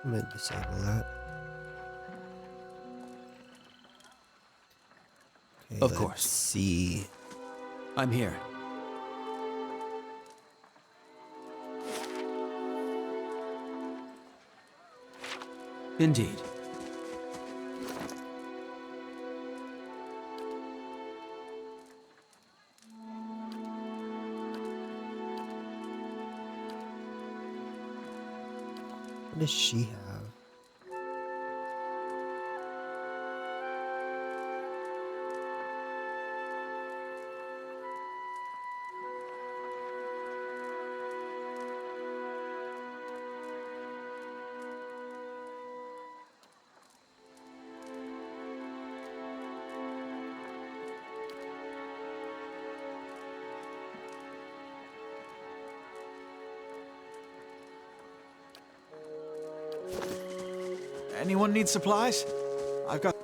I'm gonna disable that. Okay, Of let's course. see. I'm here. Indeed. What does she have? Anyone need supplies? I've got...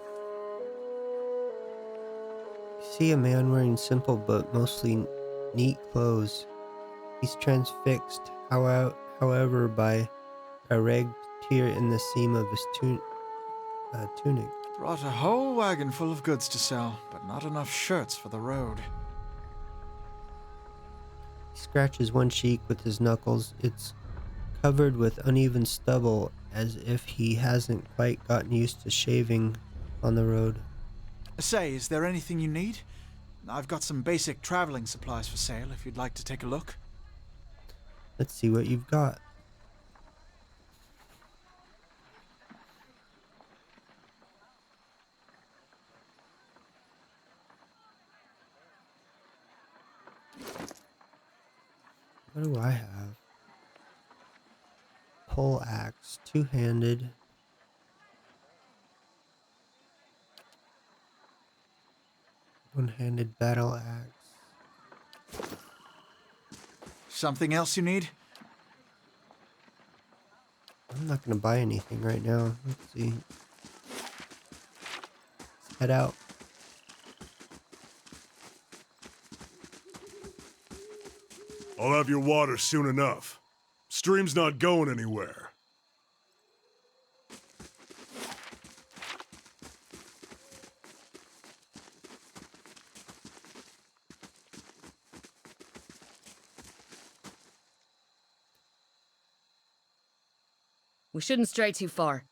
You see a man wearing simple but mostly neat clothes. He's transfixed, however, by a ragged tear in the seam of his tunic. Brought a whole wagon full of goods to sell, but not enough shirts for the road. He scratches one cheek with his knuckles. It's covered with uneven stubble, as if he hasn't quite gotten used to shaving on the road. Say, is there anything you need? I've got some basic traveling supplies for sale if you'd like to take a look. Let's see what you've got. What do I have? Pole axe, two-handed. One-handed battle axe. Something else you need? I'm not gonna buy anything right now. Let's see. Let's head out. I'll have your water soon enough. Stream's not going anywhere. We shouldn't stray too far.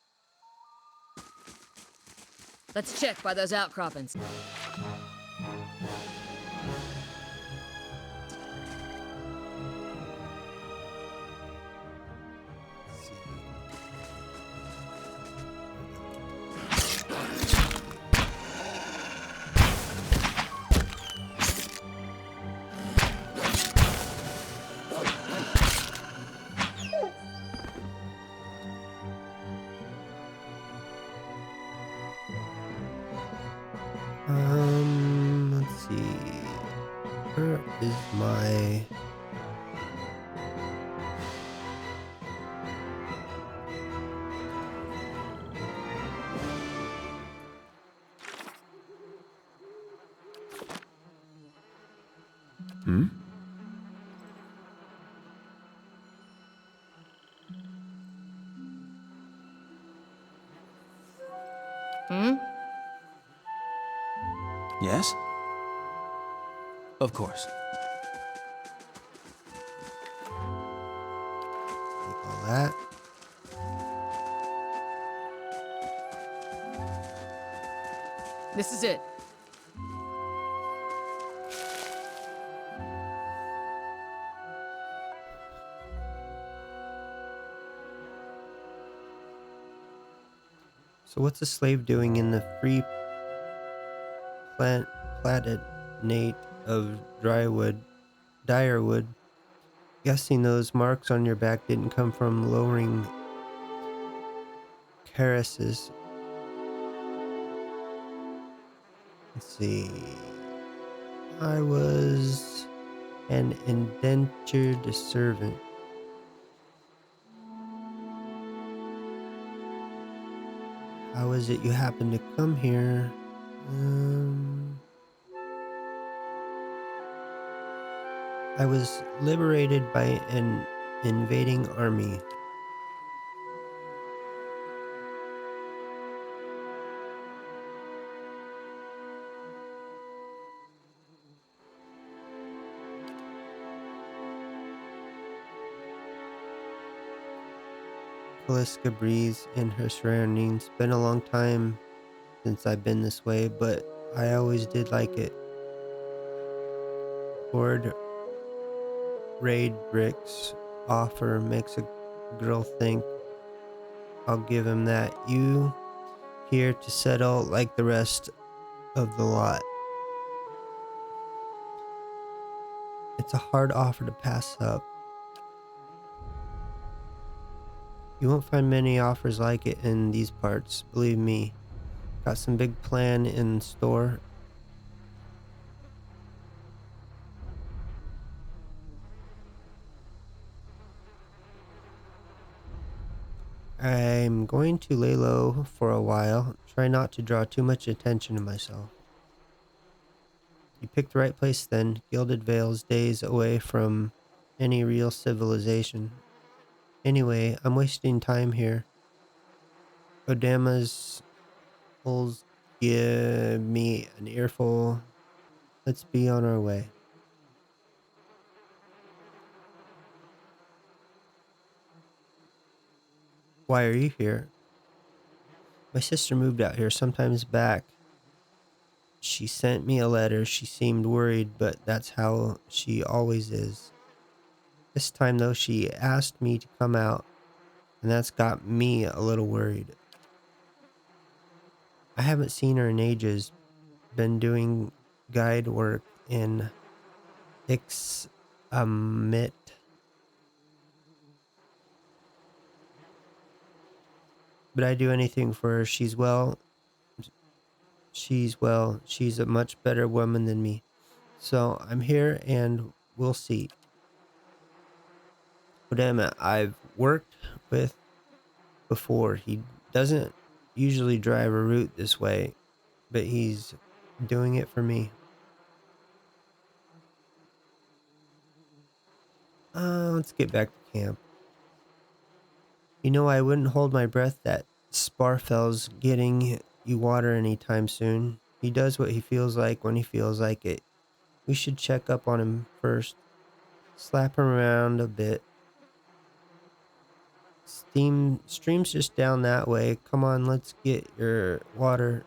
Let's check by those outcroppings. Let's see. Let's see. Where is my... Hmm? Hmm? Yes? Of course. Take all that. This is it. So what's a slave doing in the free platinate of Direwood? Guessing those marks on your back didn't come from lowering caresses. Let's see. I was an indentured servant. How is it you happened to come here? I was liberated by an invading army. Kaliska breathes in her surroundings. Been a long time since I've been this way, but I always did like it. Poured raid bricks offer makes a girl think. I'll give him that. You here to settle like the rest of the lot. It's a hard offer to pass up. You won't find many offers like it in these parts, believe me. Got some big plan in store. I'm going to lay low for a while. Try not to draw too much attention to myself. You picked the right place then. Gilded Vale's days away from any real civilization. Anyway, I'm wasting time here. Odama's holes give me an earful. Let's be on our way. Why are you here? My sister moved out here sometimes back. She sent me a letter. She seemed worried, but that's how she always is. This time, though, she asked me to come out, and that's got me a little worried. I haven't seen her in ages. Been doing guide work in Ixamit. But I do anything for her. She's well. She's a much better woman than me. So I'm here and we'll see. But I've worked with before. He doesn't usually drive a route this way, but he's doing it for me. Let's get back to camp. You know, I wouldn't hold my breath that Sparfell's getting you water anytime soon. He does what he feels like when he feels like it. We should check up on him first. Slap him around a bit. Stream's just down that way. Come on, let's get your water.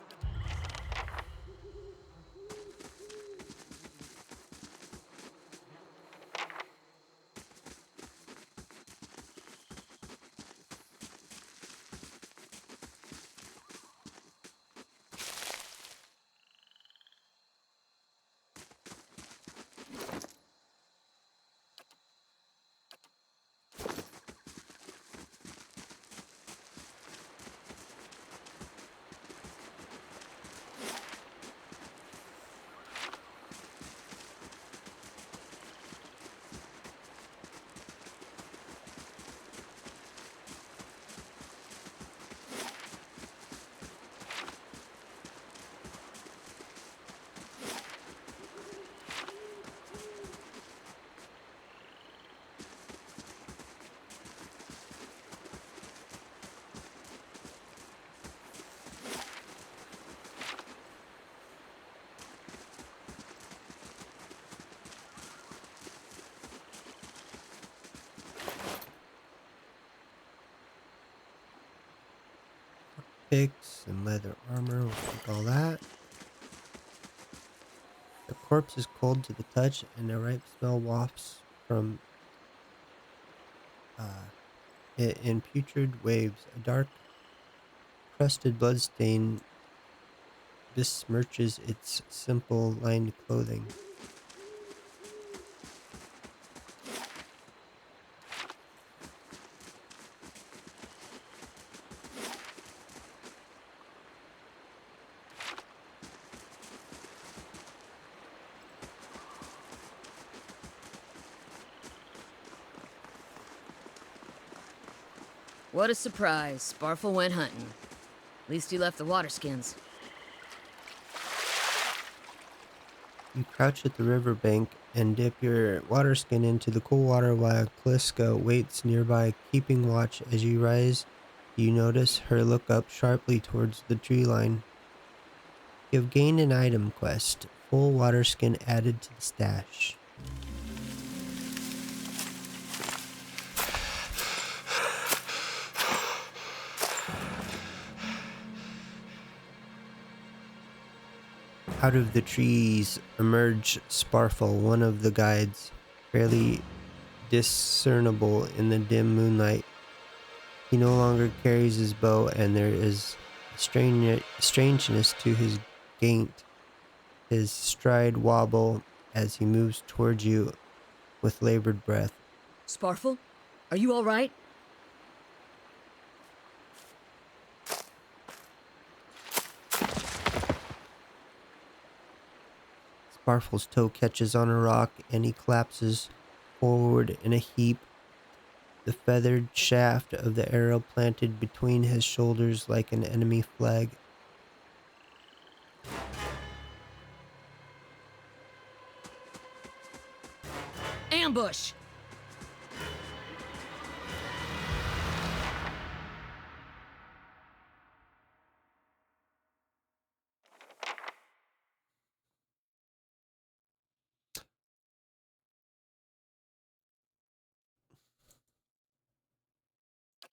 Picks and leather armor. We'll take all that. The corpse is cold to the touch, and a ripe smell wafts from it in putrid waves. A dark, crusted bloodstain besmirches its simple lined clothing. What a surprise. Sparfel went hunting. At least he left the water skins. You crouch at the riverbank and dip your water skin into the cool water while Kaliska waits nearby, keeping watch. As you rise, you notice her look up sharply towards the tree line. You have gained an item quest. Full water skin added to the stash. Out of the trees emerged Sparfle, one of the guides, barely discernible in the dim moonlight. He no longer carries his bow, and there is a strangeness to his gait. His stride wobble as he moves towards you with labored breath. Sparfle? Are you alright? Sparfle's toe catches on a rock, and he collapses forward in a heap, the feathered shaft of the arrow planted between his shoulders like an enemy flag. Ambush!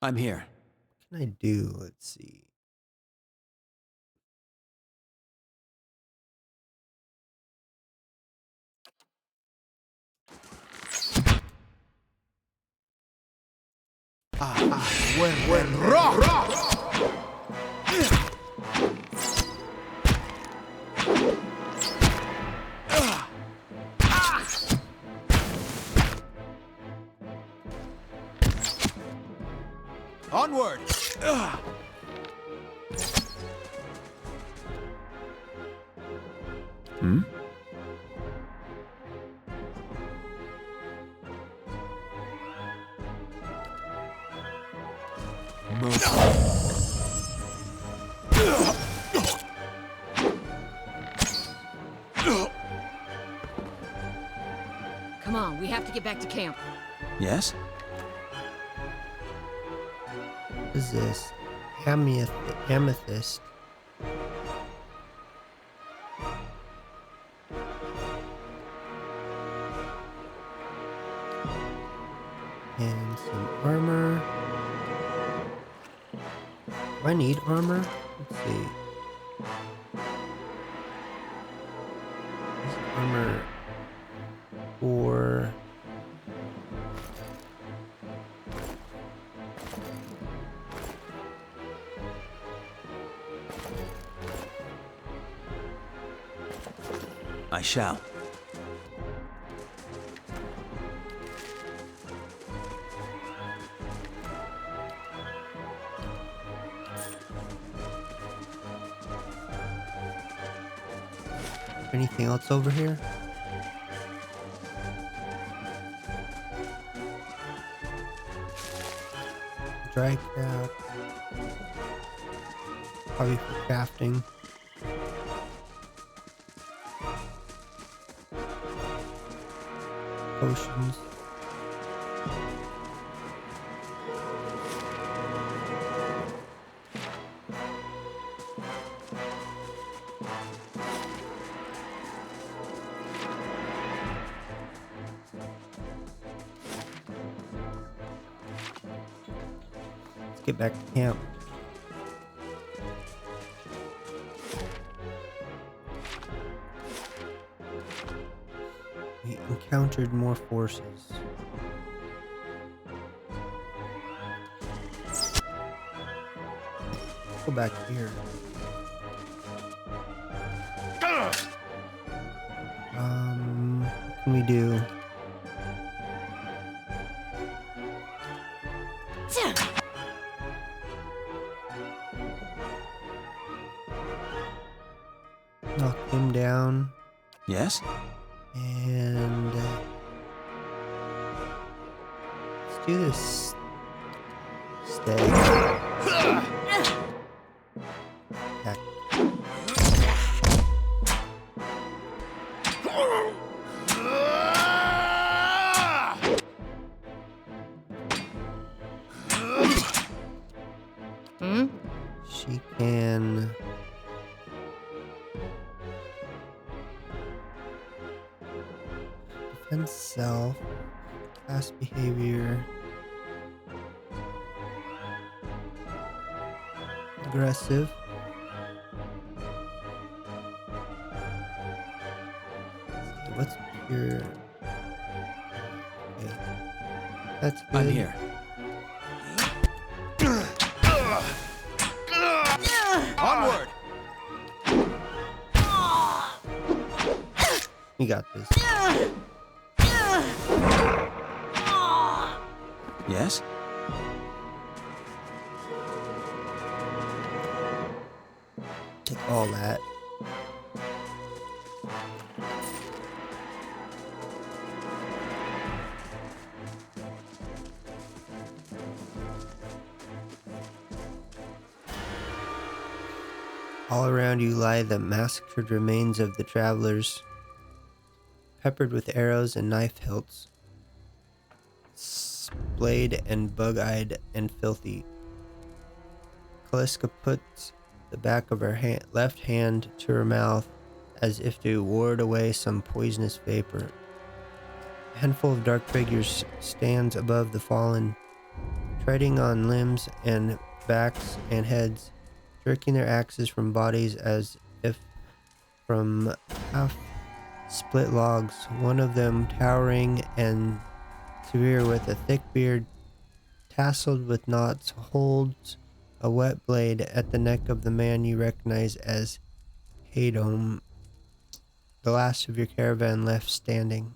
I'm here. What can I do? Let's see. When rock! Onward! Hmm? Come on, we have to get back to camp. Yes? What is this? Amethyst. And some armor. Do I need armor? Let's see. This armor for I shall. anything else over here? Dry cap. Probably for crafting. Potions. Let's get back to camp. We encountered more forces. Let's go back here. What can we do? Knock him down. Yes? And let's do this stag. Attack. Hmm? She can defend self, fast behavior, aggressive, You're okay. That's good. I'm here. Onward! You got this. Yes? Take all that. All around you lie the massacred remains of the travelers, peppered with arrows and knife hilts, splayed and bug-eyed and filthy. Kaliska puts the back of her left hand to her mouth as if to ward away some poisonous vapor. A handful of dark figures stands above the fallen, treading on limbs and backs and heads, jerking their axes from bodies as if from half-split logs, one of them towering and severe with a thick beard tasseled with knots holds a wet blade at the neck of the man you recognize as Hadom, the last of your caravan left standing.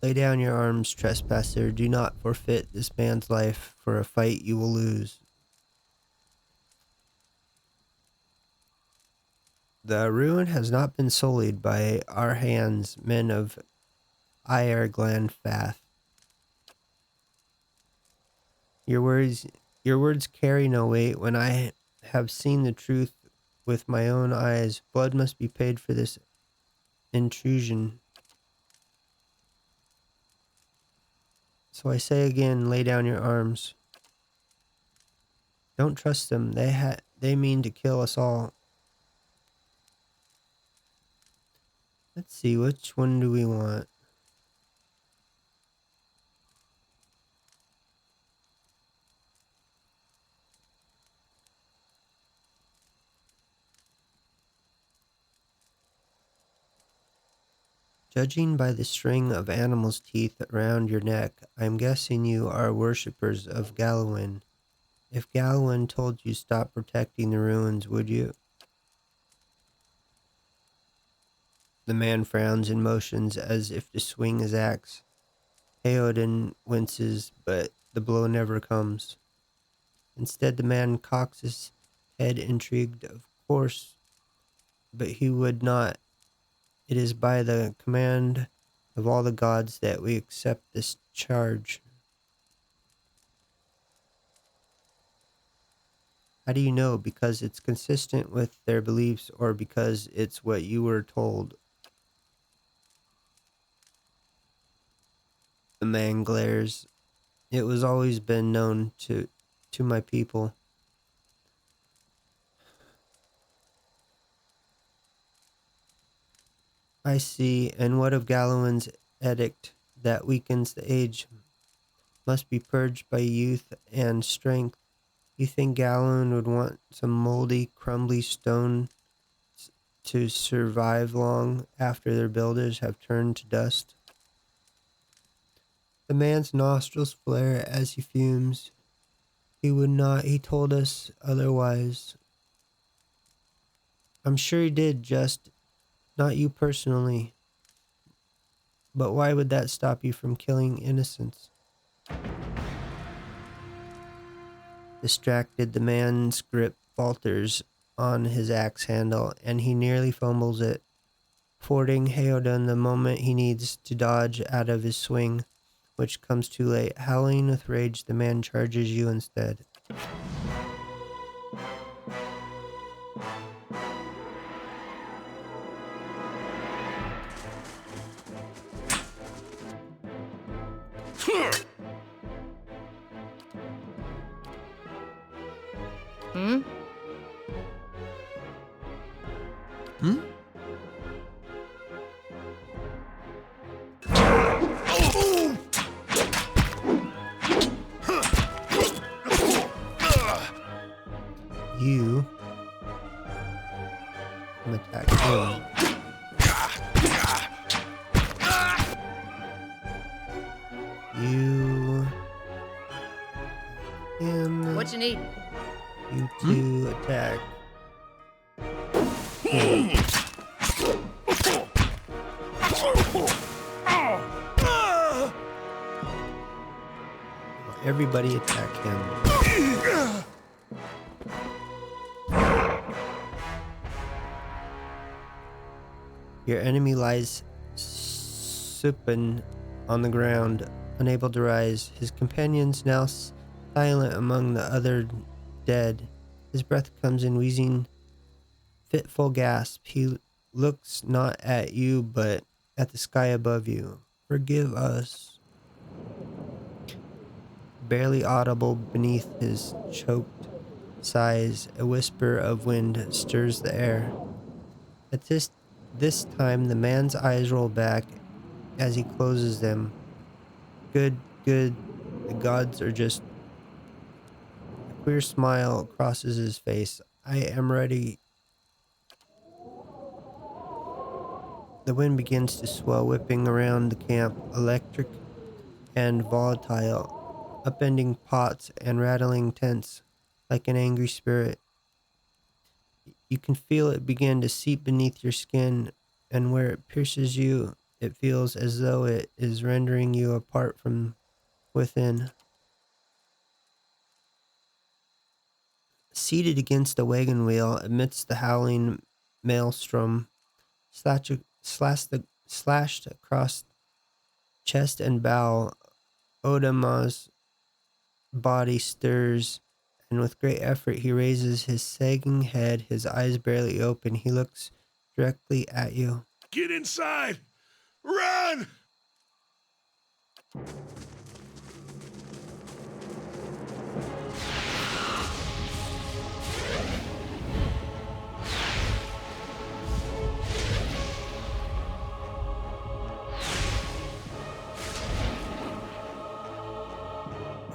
Lay down your arms, trespasser. Do not forfeit this man's life for a fight you will lose. The ruin has not been sullied by our hands, men of Ireland Fath. Your words carry no weight when I have seen the truth with my own eyes. Blood must be paid for this intrusion. So I say again, lay down your arms. Don't trust them. They mean to kill us all. Let's see, which one do we want? Judging by the string of animal's teeth around your neck, I'm guessing you are worshippers of Gallowin. If Gallowin told you stop protecting the ruins, would you? The man frowns and motions as if to swing his axe. Theoden winces, but the blow never comes. Instead, the man cocks his head, intrigued, of course, but he would not. It is by the command of all the gods that we accept this charge. How do you know? Because it's consistent with their beliefs, or because it's what you were told? The man glares. It was always been known to my people. I see. And what of Gallowin's edict that weakens the age? Must be purged by youth and strength. You think Gallowin would want some moldy, crumbly stone to survive long after their builders have turned to dust? The man's nostrils flare as he fumes. He would not. He told us otherwise. I'm sure he did, just not you personally. But why would that stop you from killing innocents? Distracted, the man's grip falters on his axe handle, and he nearly fumbles it, affording Heodan the moment he needs to dodge out of his swing, which comes too late. Howling with rage, the man charges you instead. Hmm? Hmm? You come attack him. him. What you need? You two attack him. Everybody attack him. Your enemy lies supine on the ground, unable to rise. His companions now silent among the other dead. His breath comes in wheezing, fitful gasp. He looks not at you, but at the sky above you. Forgive us. Barely audible beneath his choked sighs, a whisper of wind stirs the air. At this time, the man's eyes roll back as he closes them. Good, good. The gods are just. A queer smile crosses his face. I am ready. The wind begins to swell, whipping around the camp, electric and volatile, upending pots and rattling tents like an angry spirit. You can feel it begin to seep beneath your skin, and where it pierces you, it feels as though it is rendering you apart from within. Seated against a wagon wheel amidst the howling maelstrom, slashed across chest and bow, Odama's body stirs, and with great effort he raises his sagging head, his eyes barely open. He looks directly at you. Get inside! Run!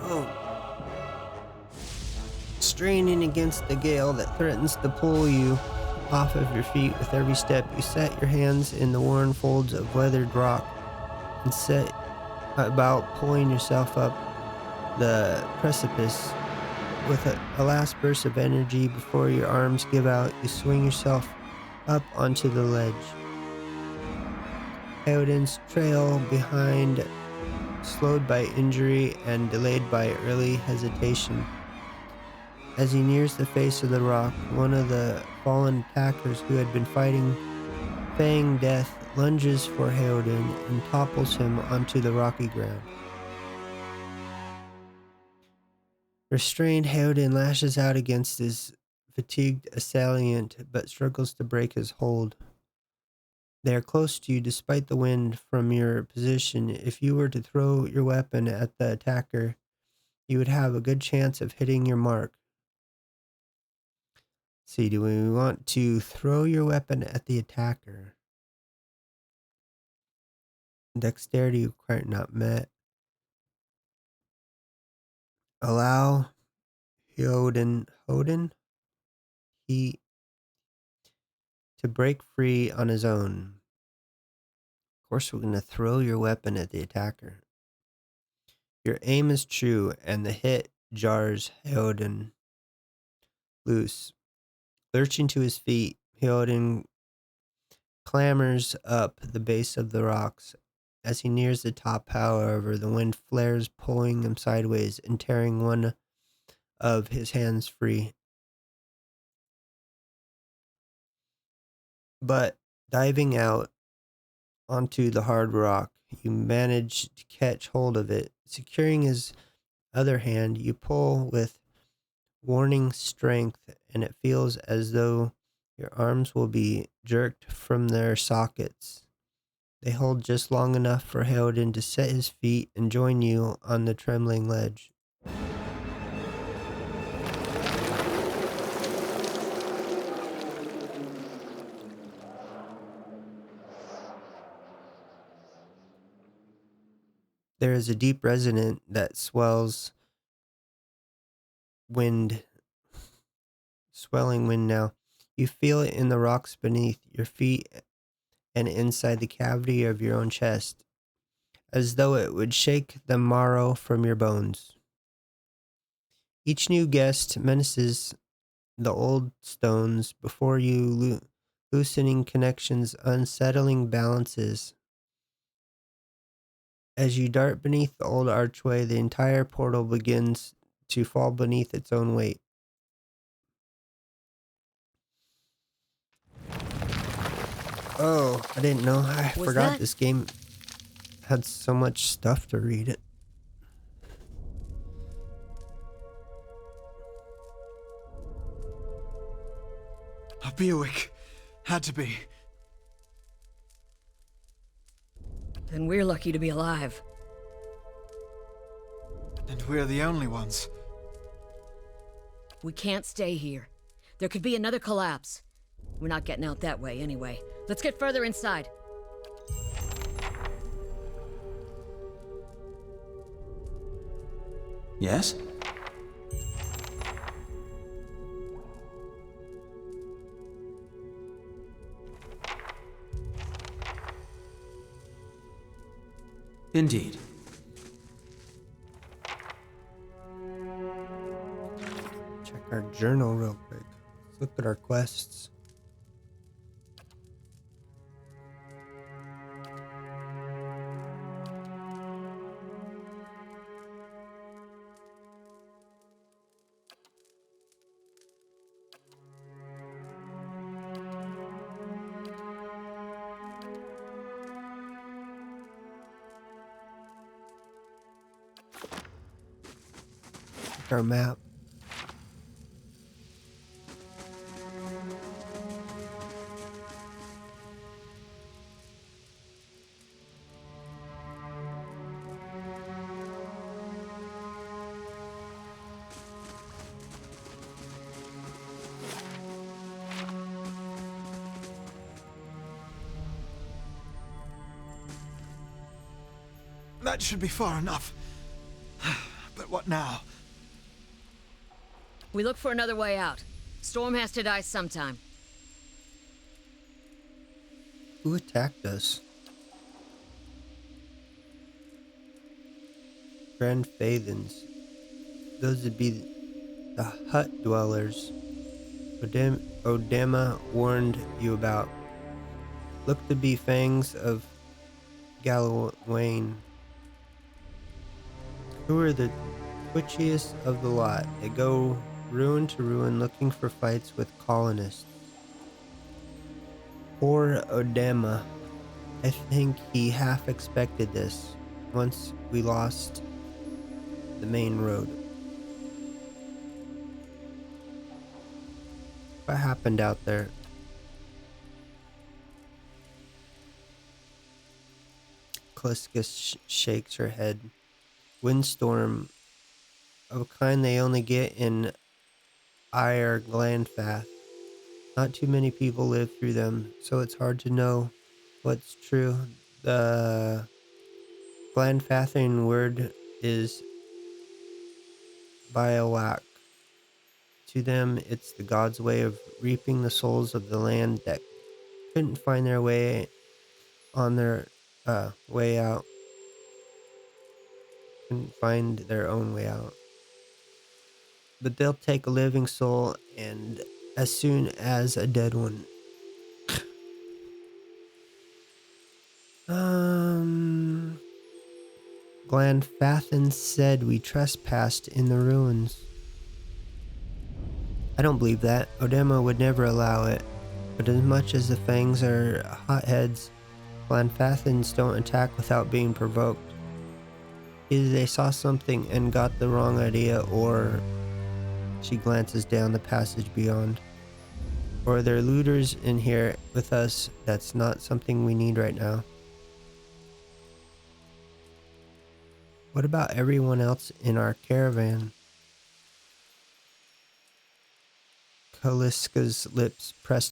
Oh. Straining against the gale that threatens to pull you off of your feet with every step, you set your hands in the worn folds of weathered rock and set about pulling yourself up the precipice. With a last burst of energy before your arms give out, you swing yourself up onto the ledge. Theoden's trail behind, slowed by injury and delayed by early hesitation. As he nears the face of the rock, one of the fallen attackers who had been fighting Fang Death lunges for Theoden and topples him onto the rocky ground. Restrained, Theoden lashes out against his fatigued assailant, but struggles to break his hold. They are close to you despite the wind from your position. If you were to throw your weapon at the attacker, you would have a good chance of hitting your mark. See, do we want to throw your weapon at the attacker? Dexterity required not met. Allow Hoden he to break free on his own. Of course, we're going to throw your weapon at the attacker. Your aim is true, and the hit jars Hoden loose. Lurching to his feet, Hoden clambers up the base of the rocks. As he nears the top, however, the wind flares, pulling him sideways and tearing one of his hands free. But diving out onto the hard rock, you manage to catch hold of it. Securing his other hand, you pull with warning strength, and it feels as though your arms will be jerked from their sockets. They hold just long enough for Theoden to set his feet and join you on the trembling ledge. There is a deep resonant that swelling wind now. You feel it in the rocks beneath your feet and inside the cavity of your own chest, as though it would shake the marrow from your bones. Each new guest menaces the old stones before you, loosening connections, unsettling balances. As you dart beneath the old archway, the entire portal begins to fall beneath its own weight. Oh, I didn't know. I Was forgot that? this game had so much stuff to read it. A Buick. Had to be. Then we're lucky to be alive. And we're the only ones. We can't stay here. There could be another collapse. We're not getting out that way anyway. Let's get further inside. Yes? Indeed. Check our journal real quick. Let's look at our quests. Check our map. That should be far enough. But what now? We look for another way out. Storm has to die sometime. Who attacked us? Grand Fathans. Those would be the hut dwellers Odema warned you about. Look to be fangs of Galawain, who are the twitchiest of the lot. They go ruin to ruin looking for fights with colonists. Poor Odema. I think he half expected this once we lost the main road. What happened out there? Kliska shakes her head. Windstorm of a kind they only get in Ire Glanfath. Not too many people live through them, so it's hard to know what's true. The Glanfathian word is Biowak. To them, it's the gods' way of reaping the souls of the land that couldn't find their way on their way out. Couldn't find their own way out. But they'll take a living soul and as soon as a dead one. Glanfathan said we trespassed in the ruins. I don't believe that. Odema would never allow it. But as much as the Fangs are hotheads, Glanfathans don't attack without being provoked. Either they saw something and got the wrong idea, or she glances down the passage beyond. Or they're looters in here with us. That's not something we need right now. What about everyone else in our caravan? Kaliska's lips pressed